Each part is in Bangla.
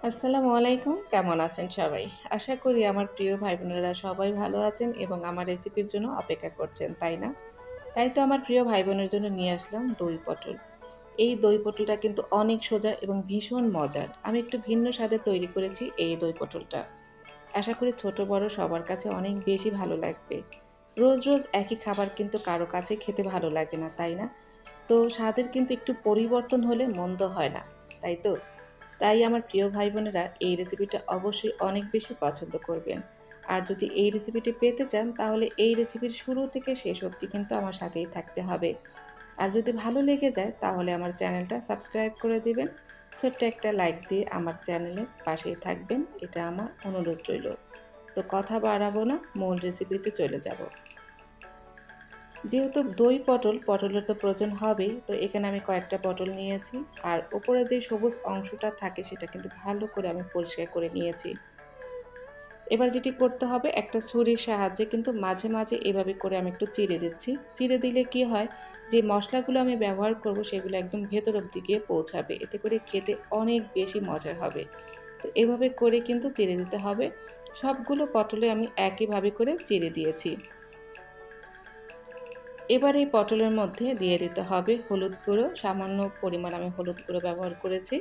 আসসালামু আলাইকুম। কেমন আছেন সবাই? আশা করি আমার প্রিয় ভাই-বোনেরা সবাই ভালো আছেন এবং আমার রেসিপির জন্য অপেক্ষা করছেন, তাই না? তাই তো আমার প্রিয় ভাই-বোনের জন্য নিয়ে আসলাম দই পটল। এই দই পটলটা কিন্তু অনেক সোজা এবং ভীষণ মজার। আমি একটু ভিন্ন স্বাদে তৈরি করেছি এই দই পটলটা। আশা করি ছোট বড় সবার কাছে অনেক বেশি ভালো লাগবে। রোজ, রোজ একই খাবার কিন্তু কারো কাছে খেতে ভালো লাগে না, তাই না? তো স্বাদের কিন্তু একটু পরিবর্তন হলে মন্দ হয় না, তাই তো? তাই আমার প্রিয় ভাই বোনেরা এই রেসিপিটা অবশ্যই অনেক বেশি পছন্দ করবেন। আর যদি এই রেসিপিটি পেতে চান তাহলে এই রেসিপির শুরু থেকে শেষ অবধি কিন্তু আমার সাথেই থাকতে হবে। আর যদি ভালো লেগে যায় তাহলে আমার চ্যানেলটা সাবস্ক্রাইব করে দিবেন। ছোট্ট একটা লাইক দিয়ে আমার চ্যানেলের পাশেই থাকবেন, এটা আমার অনুরোধ রইল। তো কথা বাড়াবো না, মূল রেসিপিতে চলে যাব। যেহেতু দই পটল, পটলের তো প্রয়োজন হবেই। তো এখানে আমি কয়েকটা পটল নিয়েছি। আর উপরে যে সবুজ অংশটা থাকে সেটা কিন্তু ভালো করে আমি পরিষ্কার করে নিয়েছি। এবার যেটি করতে হবে, একটা ছুরির সাহায্যে কিন্তু মাঝে, মাঝে এভাবে করে আমি একটু চিড়ে দিচ্ছি। চিড়ে দিলে কি হয়, যে মসলাগুলো আমি ব্যবহার করব সেগুলো একদম ভেতর অব্দি গিয়ে পৌঁছাবে। এতে করে খেতে অনেক বেশি মজার হবে। তো এভাবে করে কিন্তু চিড়ে দিতে হবে। সবগুলো পটলে আমি একইভাবে করে চিড়ে দিয়েছি। এবার এই পটলের মধ্যে দিয়ে দিতে হবে হলুদ গুঁড়ো, সামান্য পরিমাণ আমি হলুদ গুঁড়ো ব্যবহার করেছি।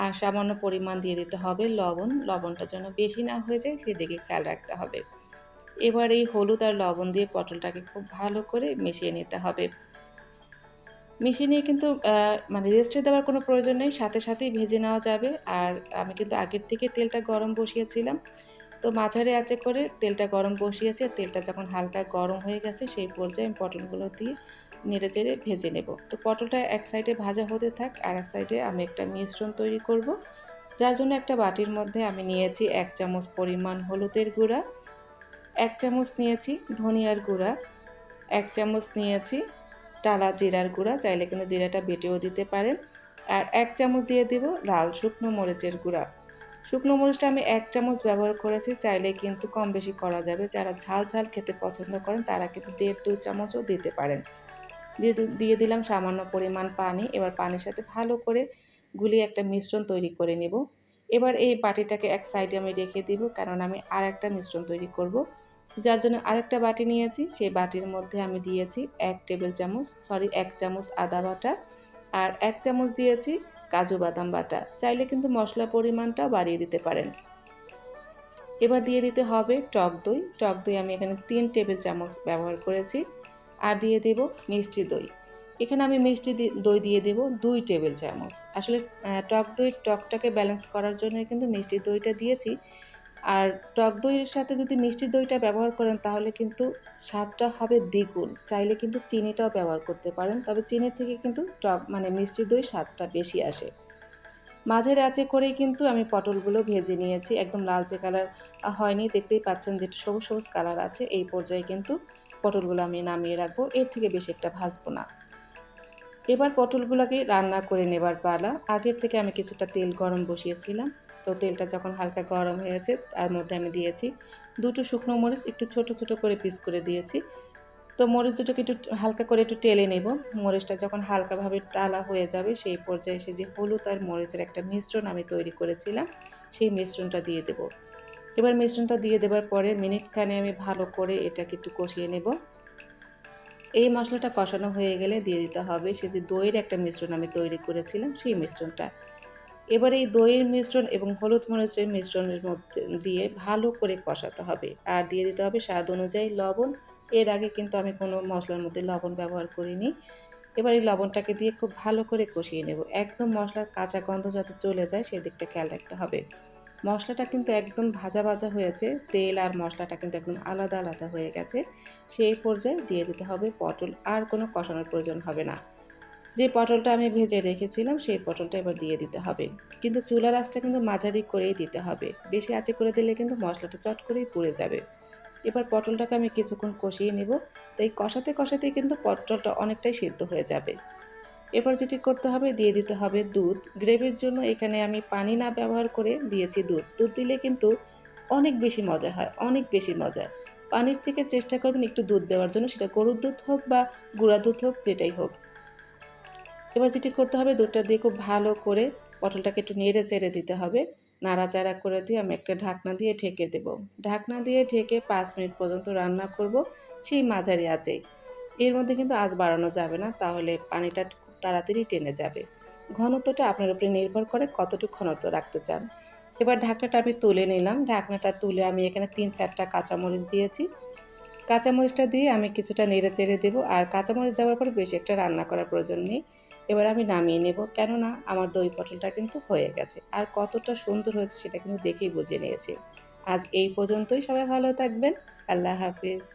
আর সামান্য পরিমাণ দিয়ে দিতে হবে লবণ। লবণটা যেন বেশি না হয়ে যায় সেদিকে খেয়াল রাখতে হবে। এবার এই হলুদ আর লবণ দিয়ে পটলটাকে খুব ভালো করে মিশিয়ে নিতে হবে। মিশিয়ে নিয়ে কিন্তু মানে রেস্টে দেওয়ার কোনো প্রয়োজন নেই। সাথে, সাথেই ভেজে নেওয়া যাবে। আর আমি কিন্তু আগের থেকে তেলটা গরম বসিয়েছিলাম। তো মাঝারি আঁচে করে তেলটা গরম বসিয়েছি। আর তেলটা যখন হালকা গরম হয়ে গেছে সেই পর্যায়ে আমি পটলগুলো দিয়ে নেড়েচেড়ে ভেজে নেব। তো পটলটা এক সাইডে ভাজা হতে থাক, আরেক সাইডে আমি একটা মিশ্রণ তৈরি করব। যার জন্য একটা বাটির মধ্যে আমি নিয়েছি ১ চামচ পরিমাণ হলুদের গুঁড়া, ১ চামচ নিয়েছি ধনিয়ার গুঁড়া, ১ চামচ নিয়েছি টালা জিরার গুঁড়া, চাইলে কিন্তু জিরাটা বেটেও দিতে পারেন। আর ১ চামচ দিয়ে দেব লাল শুকনো মরিচের গুঁড়া। শুকনো মরিচটা আমি ১ চামচ ব্যবহার করেছি, চাইলে কিন্তু কম বেশি করা যাবে। যারা ঝাল, ঝাল খেতে পছন্দ করেন তারা কিন্তু ১.৫-২ চামচও দিতে পারেন। দিয়ে দিলাম সামান্য পরিমাণ পানি। এবার পানির সাথে ভালো করে গুলিয়ে একটা মিশ্রণ তৈরি করে নেব। এবার এই বাটিটাকে এক সাইডে আমি রেখে দিব, কারণ আমি আরেকটা মিশ্রণ তৈরি করব। যার জন্য আরেকটা বাটি নিয়েছি। সেই বাটির মধ্যে আমি দিয়েছি ১ চামচ আদা বাটা আর ১ চামচ দিয়েছি কাজু বাদাম বাটা। চাইলে কিন্তু মসলার পরিমাণটা বাড়িয়ে দিতে পারেন। এবার দিয়ে দিতে হবে টক দই। টক দই আমি এখানে ৩ টেবিল চামচ ব্যবহার করেছি। আর দিয়ে দেব মিষ্টি দই। এখানে আমি দই দিয়ে দেব ২ টেবিল চামচ। আসলে টক দইয়ের টকটাকে ব্যালেন্স করার জন্যই কিন্তু মিষ্টি দইটা দিয়েছি। আর টক দইয়ের সাথে যদি মিষ্টি দইটা ব্যবহার করেন তাহলে কিন্তু স্বাদটা হবে দ্বিগুণ। চাইলে কিন্তু চিনিটাও ব্যবহার করতে পারেন। তবে চিনির থেকে কিন্তু মানে মিষ্টি দই স্বাদটা বেশি আসে। মাঝারি আঁচে করেই কিন্তু আমি পটলগুলো ভেজে নিয়েছি। একদম লালচে কালার হয়নি। দেখতেই পাচ্ছেন যে একটু সবুজ, সবুজ কালার আছে। এই পর্যায়ে কিন্তু পটলগুলো আমি নামিয়ে রাখবো। এর থেকে বেশি একটা ভাজবো না। এবার পটলগুলোকে রান্না করে নেবার পালা। আগের থেকে আমি কিছুটা তেল গরম বসিয়েছিলাম। তো তেলটা যখন হালকা গরম হয়েছে তার মধ্যে আমি দিয়েছি ২ টো শুকনো মরিচ, একটু ছোট, ছোট করে পিস করে দিয়েছি। তো মরিচ দুটোকে একটু হালকা করে একটু টেলে নেব। মরিচটা যখন হালকাভাবে টালা হয়ে যাবে সেই পর্যায়ে এসে যে হলুদ আর মরিচের একটা মিশ্রণ আমি তৈরি করেছিলাম, সেই মিশ্রণটা দিয়ে দেব। এবার মিশ্রণটা দিয়ে দেবার পরে মিনিটখানে আমি ভালো করে এটাকে একটু কষিয়ে নেব। এই মশলাটা কষানো হয়ে গেলে দিয়ে দিতে হবে সে যে দইয়ের একটা মিশ্রণ আমি তৈরি করেছিলাম সেই মিশ্রণটা। এবার এই দইয়ের মিশ্রণ এবং হলুদ মরিচের মিশ্রণের মধ্যে দিয়ে ভালো করে কষাতে হবে। আর দিয়ে দিতে হবে স্বাদ অনুযায়ী লবণ। এর আগে কিন্তু আমি কোনো মসলার মধ্যে লবণ ব্যবহার করিনি। এবার এই লবণটাকে দিয়ে খুব ভালো করে কষিয়ে নেব। একদম মসলার কাঁচা গন্ধ যাতে চলে যায় সেদিকটা খেয়াল রাখতে হবে। মসলাটা কিন্তু একদম ভাজা, ভাজা হয়েছে। তেল আর মসলাটা কিন্তু একদম আলাদা, আলাদা হয়ে গেছে। সেই পর্যায়ে দিয়ে দিতে হবে পটল। আর কোনো কষানোর প্রয়োজন হবে না। যে পটলটা আমি ভেজে রেখেছিলাম সেই পটলটা এবার দিয়ে দিতে হবে। কিন্তু চুলার আঁচটা কিন্তু মাঝারি করেই দিতে হবে। বেশি আঁচে করে দিলে কিন্তু মসলাটা চট করেই পুড়ে যাবে। এবার পটলটাকে আমি কিছুক্ষণ কষিয়ে নেব। তো এই কষাতে, কষাতেই কিন্তু পটলটা অনেকটাই সিদ্ধ হয়ে যাবে। এরপর যেটি করতে হবে দিয়ে দিতে হবে দুধ। গ্রেভির জন্য এখানে আমি পানি না ব্যবহার করে দিয়েছি দুধ। দুধ দিলে কিন্তু অনেক বেশি মজা হয়, অনেক বেশি মজা। পানির থেকে চেষ্টা করবেন একটু দুধ দেওয়ার জন্য, সেটা গরুর দুধ হোক বা গুঁড়া দুধ হোক, যেটাই হোক। এবার যেটি করতে হবে দুধটা দিয়ে খুব ভালো করে পটলটাকে একটু নেড়ে চেড়ে দিতে হবে। নাড়াচাড়া করে দিয়ে আমি একটা ঢাকনা দিয়ে ঢেকে দেব। ঢাকনা দিয়ে ঢেকে ৫ মিনিট পর্যন্ত রান্না করব সেই মাঝারি আঁচেই। এর মধ্যে কিন্তু আঁচ বাড়ানো যাবে না, তাহলে পানিটা খুব তাড়াতাড়ি টেনে যাবে। ঘনত্বটা আপনার উপরে নির্ভর করে কতটুকু ঘনত্ব রাখতে চান। এবার ঢাকনাটা আমি তুলে নিলাম। ঢাকনাটা তুলে আমি এখানে ৩-৪টা কাঁচামরিচ দিয়েছি। কাঁচামরিচটা দিয়ে আমি কিছুটা নেড়েচেড়ে দেবো, আর কাঁচামরিচ দেওয়ার পর বেশি একটা রান্না করার প্রয়োজন নেই। এবার আমি নামিয়ে নেব, কেননা আমার দই পটলটা কিন্তু হয়ে গেছে। আর কতটা সুন্দর হয়েছে সেটা কিন্তু দেখেই বুঝে নিয়েছি। আজ এই পর্যন্তই, সবাই ভালো থাকবেন। আল্লাহ হাফিজ।